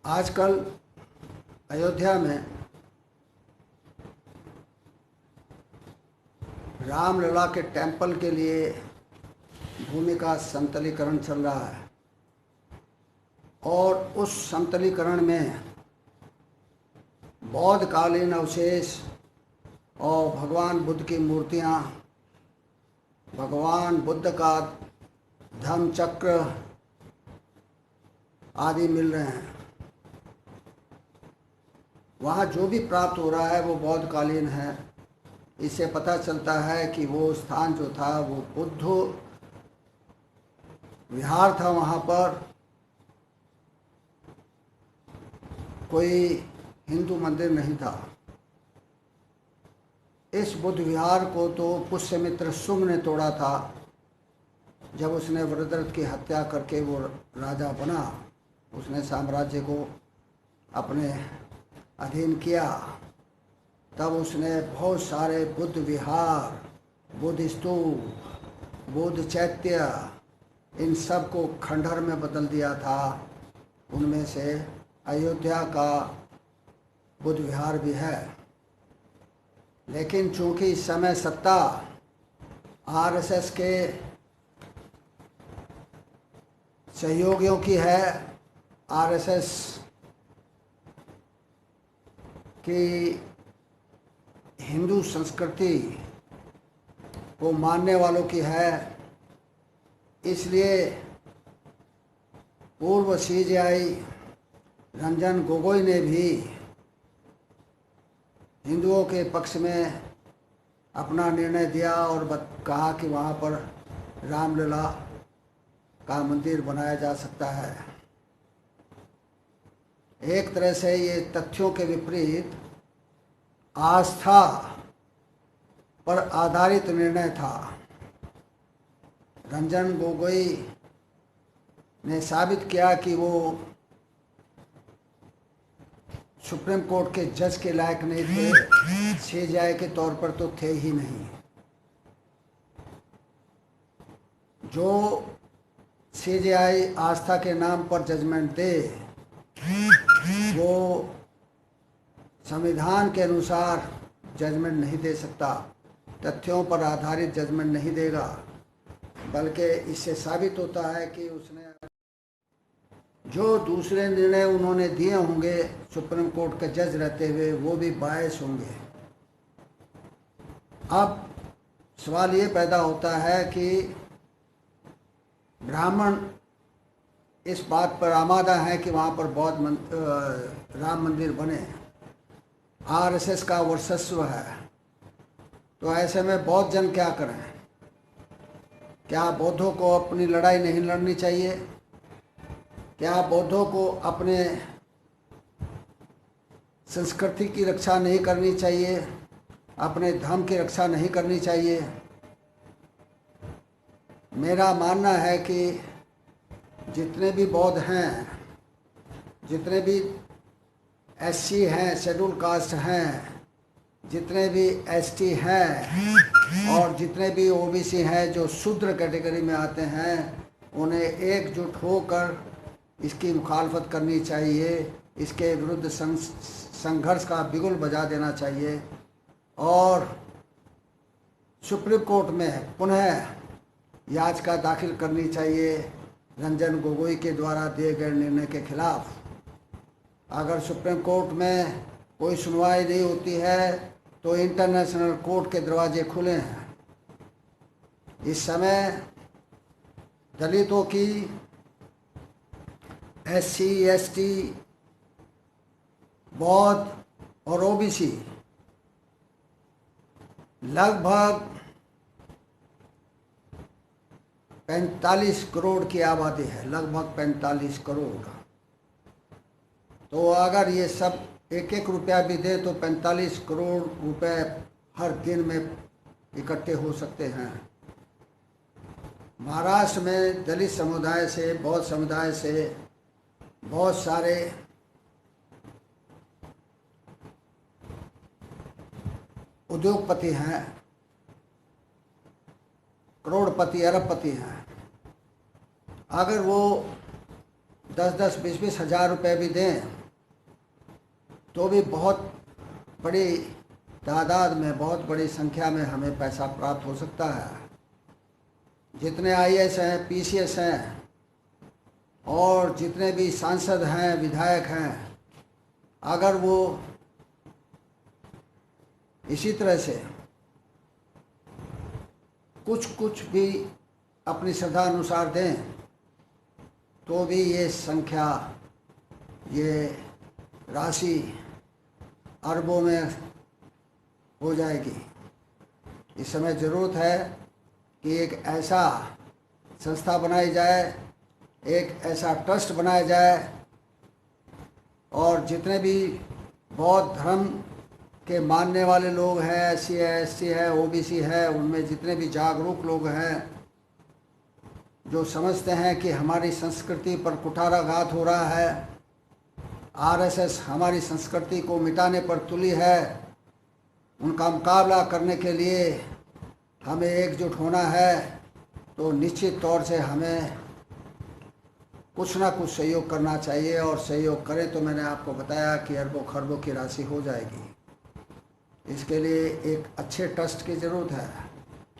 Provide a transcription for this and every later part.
आजकल अयोध्या में रामलला के टेम्पल के लिए भूमि का समतलीकरण चल रहा है और उस समतलीकरण में बौद्ध कालीन अवशेष और भगवान बुद्ध की मूर्तियाँ, भगवान बुद्ध का धम्म चक्र आदि मिल रहे हैं। वहाँ जो भी प्राप्त हो रहा है वो बौद्ध कालीन है। इससे पता चलता है कि वो स्थान जो था वो बुद्ध विहार था। वहाँ पर कोई हिंदू मंदिर नहीं था। इस बुद्ध विहार को तो पुष्यमित्र शुंग ने तोड़ा था जब उसने वृत्ररथ की हत्या करके वो राजा बना। उसने साम्राज्य को अपने अधीन किया। तब उसने बहुत सारे बुद्ध विहार, बुद्ध स्तूप, बुद्ध चैत्य, इन सब को खंडहर में बदल दिया था। उनमें से अयोध्या का बुद्ध विहार भी है। लेकिन चूंकि इस समय सत्ता आरएसएस के सहयोगियों की है, आरएसएस की हिंदू संस्कृति को मानने वालों की है, इसलिए पूर्व सीजेआई रंजन गोगोई ने भी हिंदुओं के पक्ष में अपना निर्णय दिया और कहा कि वहाँ पर रामलला का मंदिर बनाया जा सकता है। एक तरह से ये तथ्यों के विपरीत आस्था पर आधारित निर्णय था। रंजन गोगोई ने साबित किया कि वो सुप्रीम कोर्ट के जज के लायक नहीं थे, सीजेआई के तौर पर तो थे ही नहीं। जो सीजेआई आस्था के नाम पर जजमेंट दे वो संविधान के अनुसार जजमेंट नहीं दे सकता, तथ्यों पर आधारित जजमेंट नहीं देगा। बल्कि इससे साबित होता है कि उसने जो दूसरे निर्णय उन्होंने दिए होंगे सुप्रीम कोर्ट के जज रहते हुए, वो भी बायस होंगे। अब सवाल ये पैदा होता है कि ब्राह्मण इस बात पर आमादा है कि वहाँ पर राम मंदिर बने, आरएसएस का वर्चस्व है, तो ऐसे में बौद्ध जन क्या करें? क्या बौद्धों को अपनी लड़ाई नहीं लड़नी चाहिए? क्या बौद्धों को अपने संस्कृति की रक्षा नहीं करनी चाहिए? अपने धर्म की रक्षा नहीं करनी चाहिए? मेरा मानना है कि जितने भी बौद्ध हैं, जितने भी एससी हैं, शेड्यूल कास्ट हैं, जितने भी एसटी हैं और जितने भी ओबीसी हैं जो शूद्र कैटेगरी में आते हैं, उन्हें एकजुट होकर इसकी मुखालफत करनी चाहिए। इसके विरुद्ध संघर्ष का बिगुल बजा देना चाहिए और सुप्रीम कोर्ट में पुनः याचिका दाखिल करनी चाहिए रंजन गोगोई के द्वारा दिए गए निर्णय के खिलाफ। अगर सुप्रीम कोर्ट में कोई सुनवाई नहीं होती है तो इंटरनेशनल कोर्ट के दरवाजे खुले हैं। इस समय दलितों की, एससी, एसटी, बौद्ध और ओबीसी लगभग 45 करोड़ की आबादी है, लगभग 45 करोड़। तो अगर ये सब एक एक रुपया भी दे तो 45 करोड़ रुपए हर दिन में इकट्ठे हो सकते हैं। महाराष्ट्र में दलित समुदाय से, बौद्ध समुदाय से बहुत सारे उद्योगपति हैं, करोड़पति, अरबपति हैं। अगर वो 10-10, 20-20 हज़ार रुपये भी दें तो भी बहुत बड़ी तादाद में, बहुत बड़ी संख्या में हमें पैसा प्राप्त हो सकता है। जितने आईएएस हैं, पीसीएस हैं और जितने भी सांसद हैं, विधायक हैं, अगर वो इसी तरह से कुछ कुछ भी अपनी श्रद्धा अनुसार दें तो भी ये संख्या, ये राशि अरबों में हो जाएगी। इस समय ज़रूरत है कि एक ऐसा संस्था बनाई जाए, एक ऐसा ट्रस्ट बनाया जाए और जितने भी बौद्ध धर्म के मानने वाले लोग हैं, एससी है, एसटी है, ओबीसी है, उनमें जितने भी जागरूक लोग हैं जो समझते हैं कि हमारी संस्कृति पर कुठाराघात हो रहा है, आरएसएस हमारी संस्कृति को मिटाने पर तुली है, उनका मुकाबला करने के लिए हमें एकजुट होना है, तो निश्चित तौर से हमें कुछ ना कुछ सहयोग करना चाहिए। और सहयोग करें तो मैंने आपको बताया कि अरबों खरबों की राशि हो जाएगी। इसके लिए एक अच्छे ट्रस्ट की ज़रूरत है,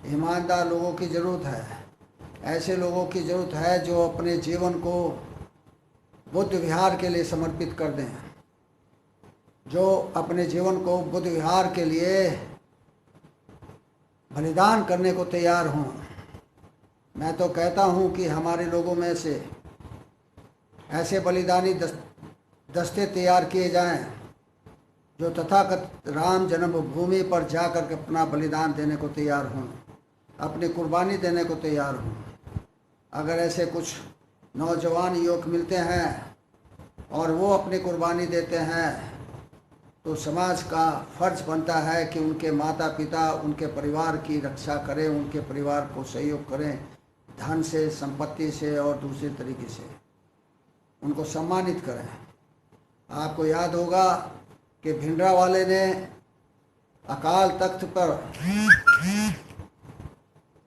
ईमानदार लोगों की ज़रूरत है, ऐसे लोगों की ज़रूरत है जो अपने जीवन को बुद्ध विहार के लिए समर्पित कर दें, जो अपने जीवन को बुद्ध विहार के लिए बलिदान करने को तैयार हों। मैं तो कहता हूं कि हमारे लोगों में से ऐसे बलिदानी दस्ते तैयार किए जाएं जो तथाकथित राम जन्मभूमि पर जाकर के अपना बलिदान देने को तैयार हों, अपनी कुर्बानी देने को तैयार हों। अगर ऐसे कुछ नौजवान युवक मिलते हैं और वो अपनी कुर्बानी देते हैं तो समाज का फर्ज बनता है कि उनके माता पिता, उनके परिवार की रक्षा करें, उनके परिवार को सहयोग करें, धन से, संपत्ति से और दूसरे तरीके से उनको सम्मानित करें। आपको याद होगा कि भिंडरावाले ने अकाल तख्त पर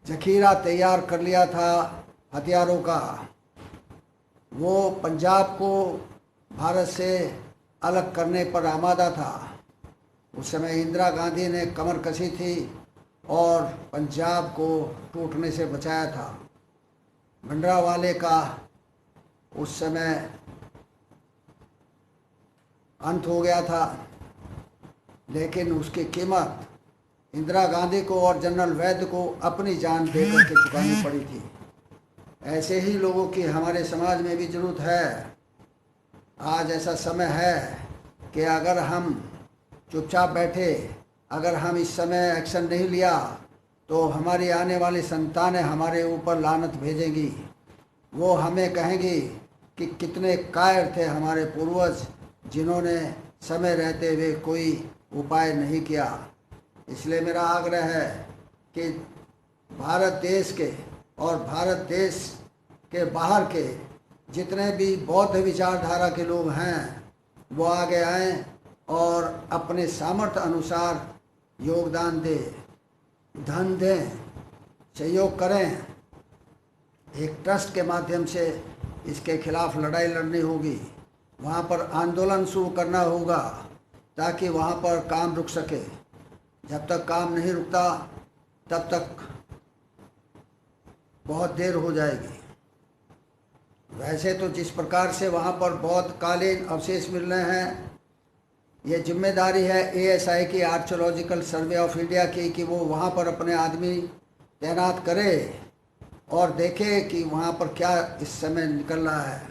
जखीरा तैयार कर लिया था हथियारों का। वो पंजाब को भारत से अलग करने पर आमादा था। उस समय इंदिरा गांधी ने कमर कसी थी और पंजाब को टूटने से बचाया था। भिंडरावाले का उस समय अंत हो गया था, लेकिन उसकी कीमत इंदिरा गांधी को और जनरल वैद्य को अपनी जान देकर के चुकानी पड़ी थी। ऐसे ही लोगों की हमारे समाज में भी ज़रूरत है। आज ऐसा समय है कि अगर हम चुपचाप बैठे, अगर हम इस समय एक्शन नहीं लिया तो हमारी आने वाली संतानें हमारे ऊपर लानत भेजेंगी। वो हमें कहेंगी कि कितने कायर थे हमारे पूर्वज, जिन्होंने समय रहते हुए कोई उपाय नहीं किया। इसलिए मेरा आग्रह है कि भारत देश के और भारत देश के बाहर के जितने भी बौद्ध विचारधारा के लोग हैं वो आगे आएं और अपने सामर्थ्य अनुसार योगदान दें, धन दें, सहयोग करें। एक ट्रस्ट के माध्यम से इसके खिलाफ लड़ाई लड़नी होगी, वहाँ पर आंदोलन शुरू करना होगा ताकि वहाँ पर काम रुक सके। जब तक काम नहीं रुकता तब तक बहुत देर हो जाएगी। वैसे तो जिस प्रकार से वहाँ पर बौद्ध कालीन अवशेष मिल रहे हैं, ये जिम्मेदारी है एएसआई की, आर्कियोलॉजिकल सर्वे ऑफ इंडिया की, कि वो वहाँ पर अपने आदमी तैनात करे और देखे कि वहाँ पर क्या इस समय निकल रहा है।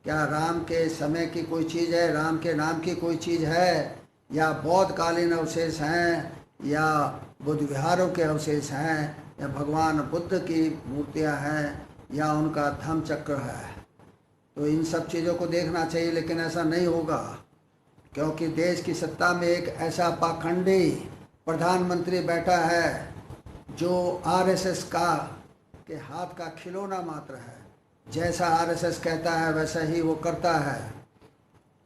क्या राम के समय की कोई चीज़ है, राम के नाम की कोई चीज़ है, या बौद्ध कालीन अवशेष हैं, या बुद्ध विहारों के अवशेष हैं, या भगवान बुद्ध की मूर्तियाँ हैं, या उनका धम्म चक्र है। तो इन सब चीज़ों को देखना चाहिए, लेकिन ऐसा नहीं होगा क्योंकि देश की सत्ता में एक ऐसा पाखंडी प्रधानमंत्री बैठा है जो आरएसएस के हाथ का खिलौना मात्र है। जैसा आरएसएस कहता है वैसा ही वो करता है,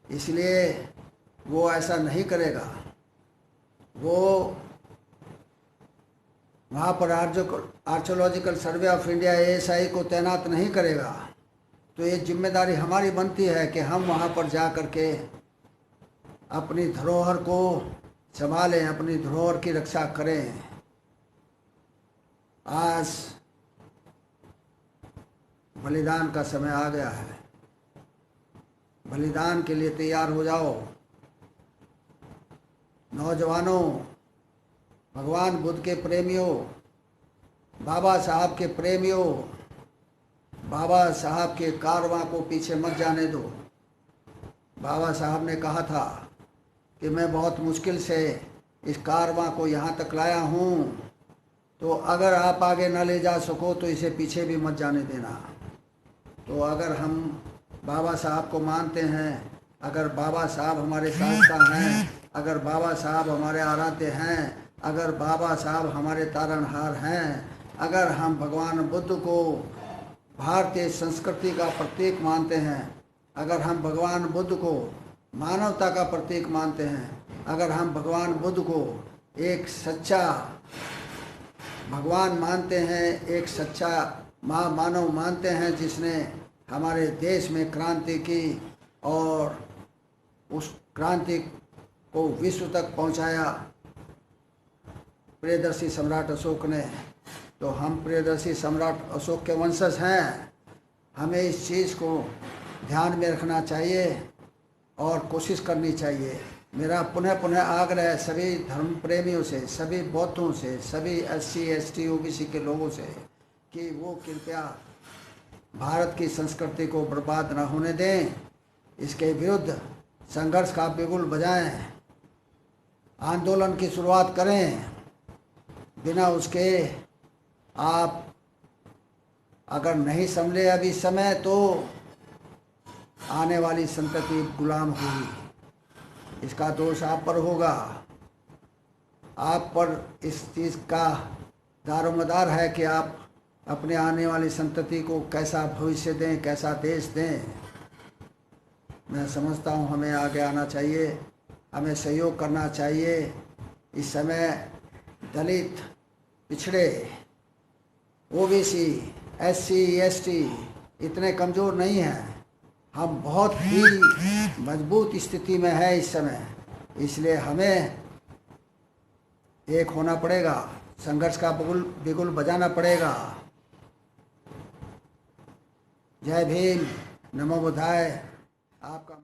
इसलिए वो ऐसा नहीं करेगा। वो वहाँ पर archaeological survey of India ASI को तैनात नहीं करेगा। तो ये जिम्मेदारी हमारी बनती है कि हम वहाँ पर जा कर के अपनी धरोहर को संभालें, अपनी धरोहर की रक्षा करें। आज बलिदान का समय आ गया है। बलिदान के लिए तैयार हो जाओ नौजवानों, भगवान बुद्ध के प्रेमियों, बाबा साहब के प्रेमियों, बाबा साहब के कारवां को पीछे मत जाने दो। बाबा साहब ने कहा था कि मैं बहुत मुश्किल से इस कारवां को यहाँ तक लाया हूँ, तो अगर आप आगे न ले जा सको तो इसे पीछे भी मत जाने देना। तो अगर हम बाबा साहब को मानते हैं, अगर बाबा साहब हमारे शास्त्र हैं, अगर बाबा साहब हमारे आराध्य हैं, अगर बाबा साहब हमारे तारणहार हैं, अगर हम भगवान बुद्ध को भारतीय संस्कृति का प्रतीक मानते हैं, अगर हम भगवान बुद्ध को मानवता का प्रतीक मानते हैं, अगर हम भगवान बुद्ध को एक सच्चा भगवान मानते हैं, एक सच्चा मानव मानते हैं जिसने हमारे देश में क्रांति की और उस क्रांति को विश्व तक पहुंचाया प्रियदर्शी सम्राट अशोक ने, तो हम प्रियदर्शी सम्राट अशोक के वंशज हैं। हमें इस चीज़ को ध्यान में रखना चाहिए और कोशिश करनी चाहिए। मेरा पुनः पुनः आग्रह है सभी धर्म प्रेमियों से, सभी बौद्धों से, सभी SC ST OBC के लोगों से कि वो कृपया भारत की संस्कृति को बर्बाद न होने दें, इसके विरुद्ध संघर्ष का बिगुल बजाएं, आंदोलन की शुरुआत करें। बिना उसके आप अगर नहीं संभले अभी समय, तो आने वाली संतति गुलाम होगी। इसका दोष आप पर होगा। आप पर इस चीज़ का दारोमदार है कि आप अपने आने वाली संतति को कैसा भविष्य दें, कैसा देश दें। मैं समझता हूँ हमें आगे आना चाहिए, हमें सहयोग करना चाहिए। इस समय दलित, पिछड़े, OBC, SC ST इतने कमज़ोर नहीं हैं। हम बहुत ही मजबूत स्थिति में है इस समय, इसलिए हमें एक होना पड़ेगा, संघर्ष का बिगुल बजाना पड़ेगा। जय भीम, नमो बुद्धाय। आपका